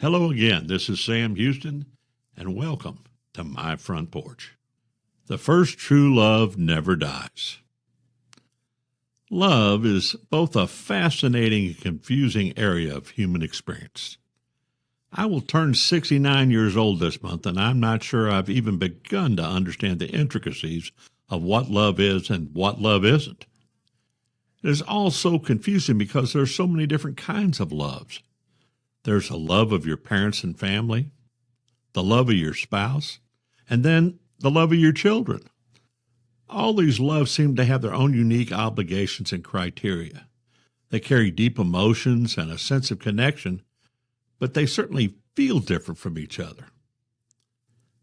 Hello again, this is Sam Houston, and welcome to My Front Porch. The first true love never dies. Love is both a fascinating and confusing area of human experience. I will turn 69 years old this month, and I'm not sure I've even begun to understand the intricacies of what love is and what love isn't. It is all so confusing because there are so many different kinds of loves. There's the love of your parents and family, the love of your spouse, and then the love of your children. All these loves seem to have their own unique obligations and criteria. They carry deep emotions and a sense of connection, but they certainly feel different from each other.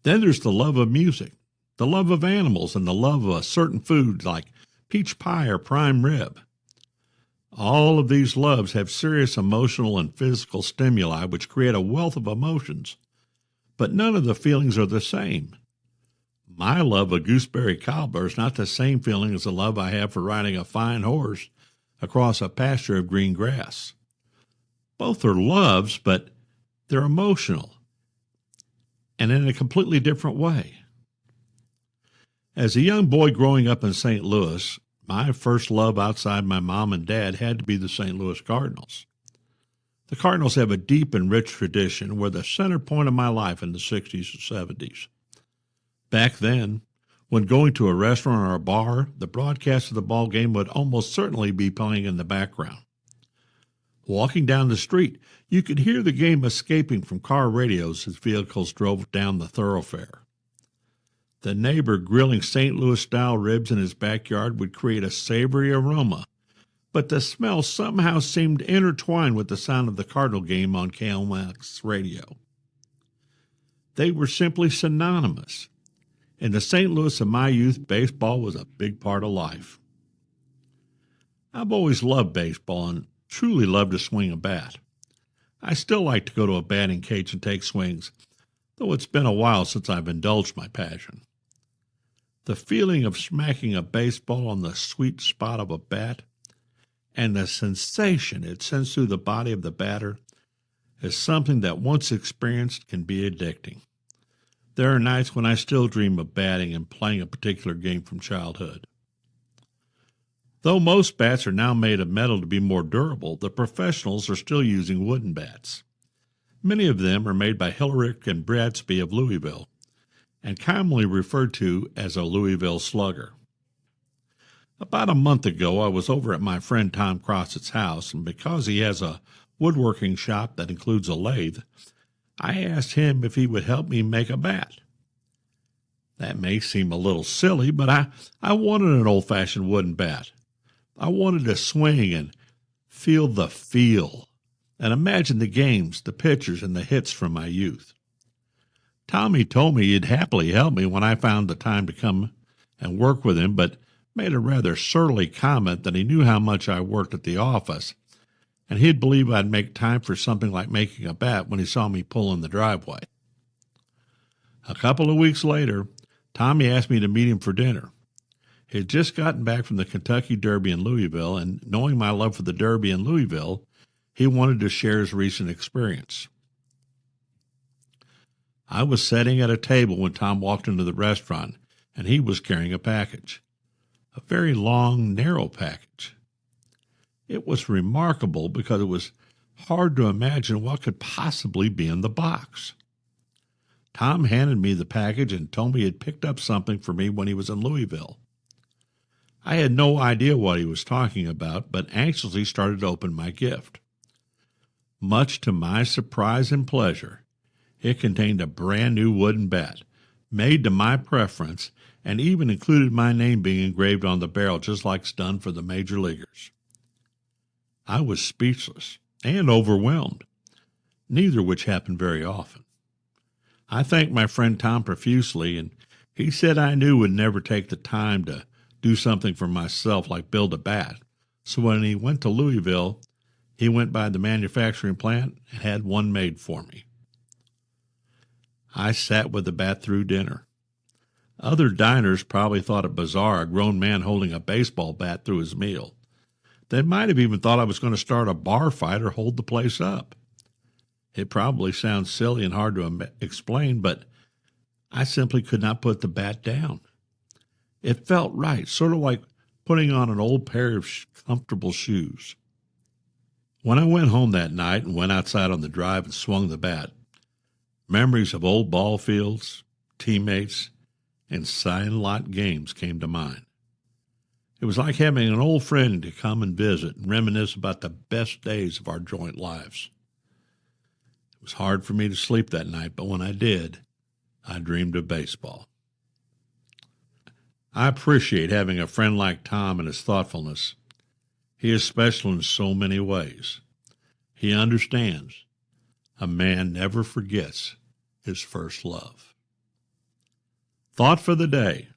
Then there's the love of music, the love of animals, and the love of a certain food like peach pie or prime rib. All of these loves have serious emotional and physical stimuli which create a wealth of emotions, but none of the feelings are the same. My love of gooseberry cobbler is not the same feeling as the love I have for riding a fine horse across a pasture of green grass. Both are loves, but they're emotional, and in a completely different way. As a young boy growing up in St. Louis, my first love outside my mom and dad had to be the St. Louis Cardinals. The Cardinals have a deep and rich tradition and were the center point of my life in the 60s and 70s. Back then, when going to a restaurant or a bar, the broadcast of the ball game would almost certainly be playing in the background. Walking down the street, you could hear the game escaping from car radios as vehicles drove down the thoroughfare. The neighbor grilling St. Louis-style ribs in his backyard would create a savory aroma, but the smell somehow seemed intertwined with the sound of the Cardinal game on KMX radio. They were simply synonymous. In the St. Louis of my youth, baseball was a big part of life. I've always loved baseball and truly loved to swing a bat. I still like to go to a batting cage and take swings, though it's been a while since I've indulged my passion. The feeling of smacking a baseball on the sweet spot of a bat and the sensation it sends through the body of the batter is something that once experienced can be addicting. There are nights when I still dream of batting and playing a particular game from childhood. Though most bats are now made of metal to be more durable, the professionals are still using wooden bats. Many of them are made by Hillerick and Bradsby of Louisville, and commonly referred to as a Louisville Slugger. About a month ago, I was over at my friend Tom Crossett's house, and because he has a woodworking shop that includes a lathe, I asked him if he would help me make a bat. That may seem a little silly, but I wanted an old-fashioned wooden bat. I wanted to swing and feel the feel, and imagine the games, the pitchers, and the hits from my youth. Tommy told me he'd happily help me when I found the time to come and work with him, but made a rather surly comment that he knew how much I worked at the office, and he'd believe I'd make time for something like making a bat when he saw me pull in the driveway. A couple of weeks later, Tommy asked me to meet him for dinner. He had just gotten back from the Kentucky Derby in Louisville, and knowing my love for the Derby in Louisville, he wanted to share his recent experience. I was sitting at a table when Tom walked into the restaurant, and he was carrying a package. A very long, narrow package. It was remarkable because it was hard to imagine what could possibly be in the box. Tom handed me the package and told me he had picked up something for me when he was in Louisville. I had no idea what he was talking about, but anxiously started to open my gift. Much to my surprise and pleasure, it contained a brand new wooden bat, made to my preference, and even included my name being engraved on the barrel just like it's done for the major leaguers. I was speechless and overwhelmed, neither of which happened very often. I thanked my friend Tom profusely, and he said I knew would never take the time to do something for myself like build a bat, so when he went to Louisville, he went by the manufacturing plant and had one made for me. I sat with the bat through dinner. Other diners probably thought it bizarre, a grown man holding a baseball bat through his meal. They might have even thought I was going to start a bar fight or hold the place up. It probably sounds silly and hard to explain, but I simply could not put the bat down. It felt right, sort of like putting on an old pair of comfortable shoes. When I went home that night and went outside on the drive and swung the bat, memories of old ball fields, teammates, and side-lot games came to mind. It was like having an old friend to come and visit and reminisce about the best days of our joint lives. It was hard for me to sleep that night, but when I did, I dreamed of baseball. I appreciate having a friend like Tom and his thoughtfulness. He is special in so many ways. He understands. A man never forgets his first love. Thought for the day.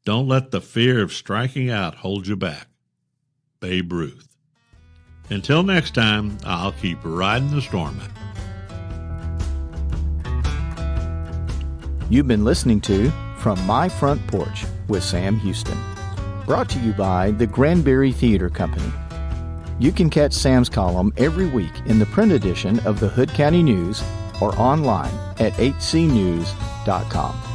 Don't let the fear of striking out hold you back. Babe Ruth. Until next time, I'll keep riding the storm out. You've been listening to From My Front Porch with Sam Houston, brought to you by the Granbury Theater Company. You can catch Sam's column every week in the print edition of the Hood County News or online at hcnews.com.